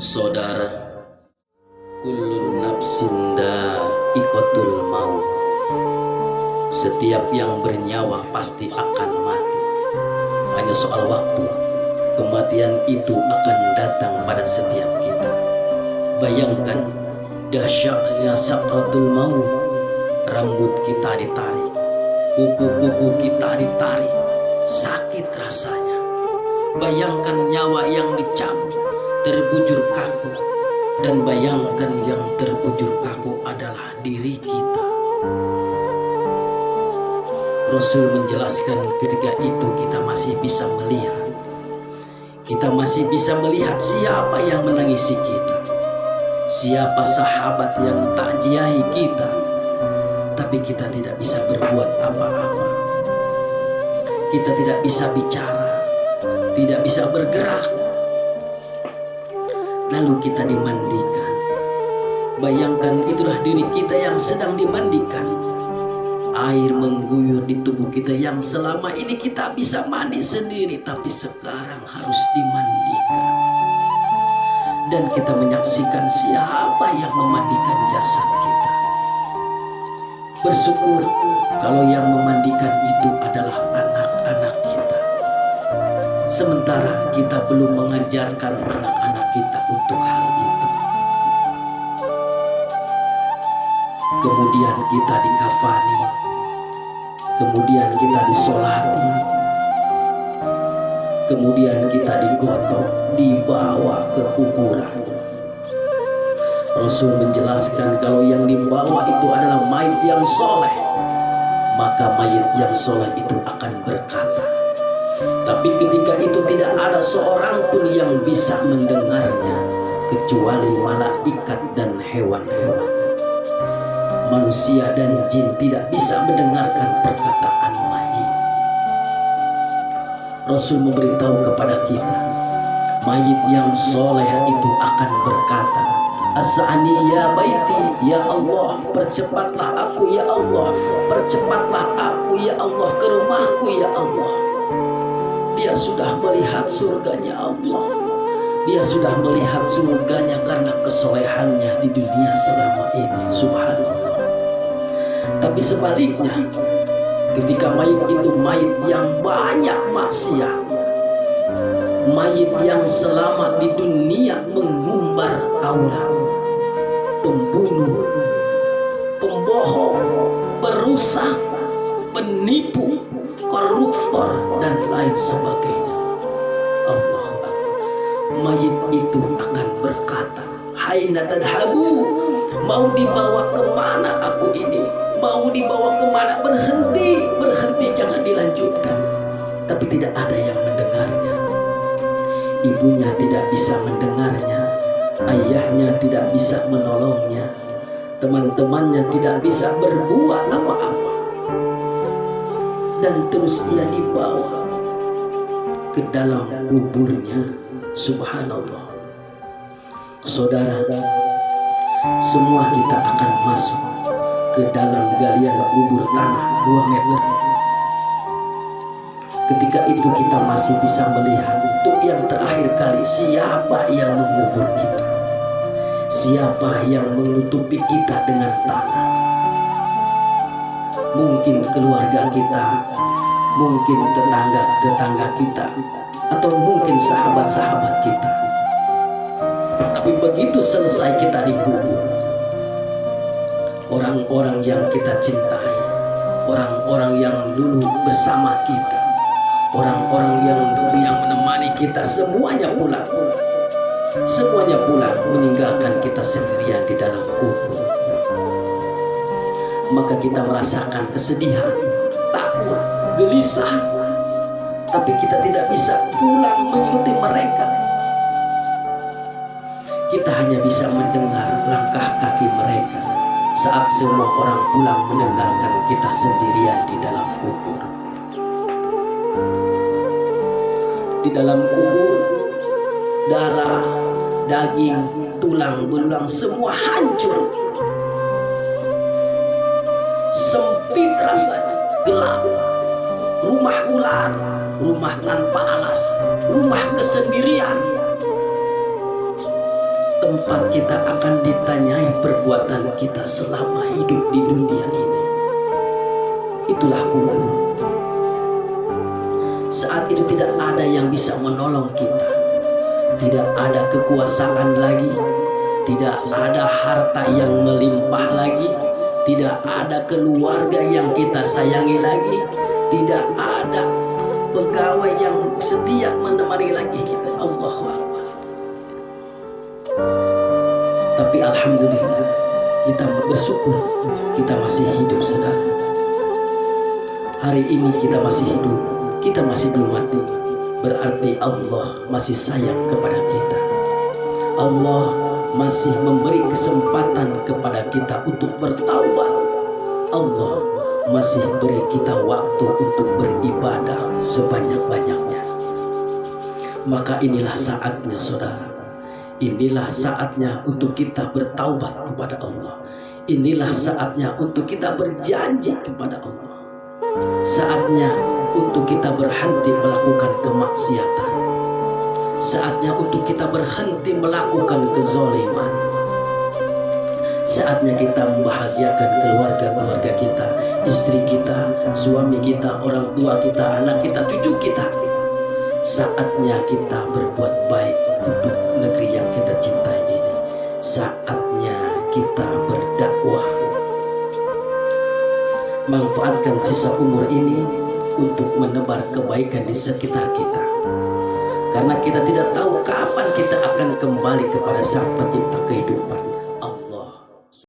Saudara, kullun nafsin dha'iqatul maut. Setiap yang bernyawa pasti akan mati. Hanya soal waktu. Kematian itu akan datang pada setiap kita. Bayangkan dahsyatnya sakratul maut. Rambut kita ditarik, kuku-kuku kita ditarik, sakit rasanya. Bayangkan nyawa yang dicabut, terbujur kaku, dan bayangkan yang terbujur kaku adalah diri kita. Rasul menjelaskan ketika itu kita masih bisa melihat. Kita masih bisa melihat siapa yang menangisi kita, siapa sahabat yang takziahi kita, tapi kita tidak bisa berbuat apa-apa. Kita tidak bisa bicara, tidak bisa bergerak. Lalu kita dimandikan. Bayangkan itulah diri kita yang sedang dimandikan. Air mengguyur di tubuh kita yang selama ini kita bisa mandi sendiri, tapi sekarang harus dimandikan. Dan kita menyaksikan siapa yang memandikan jasad kita. Bersyukur kalau yang memandikan itu adalah anak-anak kita. Sementara kita belum mengajarkan anak-anak kita untuk hal itu. Kemudian kita dikafani, kemudian kita disolati, kemudian kita digotong, dibawa ke kuburan. Rasul menjelaskan kalau yang dibawa itu adalah mayit yang soleh, maka mayit yang soleh itu akan berkata. Tapi ketika itu tidak ada seorang pun yang bisa mendengarnya kecuali malaikat dan hewan-hewan. Manusia dan jin tidak bisa mendengarkan perkataan mayit. Rasul memberitahu kepada kita, mayit yang soleh itu akan berkata, As'ani ya baiti, ya Allah, percepatlah aku ya Allah, percepatlah aku ya Allah ke rumahku ya Allah. Dia sudah melihat surganya Allah. Dia sudah melihat surganya karena kesolehannya di dunia selama ini. Subhanallah. Tapi sebaliknya, ketika mayit itu mayit yang banyak maksiat, mayit yang selama di dunia mengumbar aurat, pembunuh, pembohong, perusak, penipu, koruptor, dan lain sebagainya. Allah Akbar. Mayit itu akan berkata, Haina tadhabu, mau dibawa kemana aku ini? Mau dibawa kemana? Berhenti, berhenti, jangan dilanjutkan. Tapi tidak ada yang mendengarnya. Ibunya tidak bisa mendengarnya, ayahnya tidak bisa menolongnya, teman-temannya tidak bisa berbuat apa-apa. Dan terus ia dibawa ke dalam kuburnya. Subhanallah. Saudara, semua kita akan masuk ke dalam galian kubur tanah 2 meter. Ketika itu kita masih bisa melihat untuk yang terakhir kali siapa yang mengubur kita, siapa yang menutupi kita dengan tanah. Mungkin keluarga kita, mungkin tetangga kita, atau mungkin sahabat-sahabat kita. Tapi begitu selesai kita dikubur, orang-orang yang kita cintai, orang-orang yang dulu bersama kita, orang-orang yang dulu yang menemani kita, semuanya pulang. Semuanya pulang meninggalkan kita sendirian di dalam kubur. Maka kita merasakan kesedihan, takut, gelisah. Tapi kita tidak bisa pulang mengikuti mereka. Kita hanya bisa mendengar langkah kaki mereka saat semua orang pulang meninggalkan kita sendirian di dalam kubur. Di dalam kubur, darah, daging, tulang belulang semua hancur. Sempit rasanya, gelap. Rumah ular, rumah tanpa alas, rumah kesendirian. tempat kita akan ditanyai perbuatan kita selama hidup di dunia ini. Itulah kubur. Saat itu tidak ada yang bisa menolong kita. Tidak ada kekuasaan lagi. Tidak ada harta yang melimpah lagi. Tidak ada keluarga yang kita sayangi lagi. Tidak ada pegawai yang setia menemani lagi kita. Allahu Akbar. Tapi alhamdulillah, kita bersyukur kita masih hidup, saudara. Hari ini kita masih hidup, kita masih belum mati. Berarti Allah masih sayang kepada kita. Allah masih memberi kesempatan kepada kita untuk bertaubat. Allah masih beri kita waktu untuk beribadah sebanyak-banyaknya. Maka inilah saatnya, saudara. Inilah saatnya untuk kita bertaubat kepada Allah. Inilah saatnya untuk kita berjanji kepada Allah. Saatnya untuk kita berhenti melakukan kemaksiatan. Saatnya untuk kita berhenti melakukan kezaliman. Saatnya kita membahagiakan keluarga-keluarga kita, istri kita, suami kita, orang tua kita, anak kita, cucu kita. Saatnya kita berbuat baik untuk negeri yang kita cintai ini. Saatnya kita berdakwah. Manfaatkan sisa umur ini untuk menebar kebaikan di sekitar kita. Karena kita tidak tahu kapan kita akan kembali kepada Sang Pencipta kehidupan.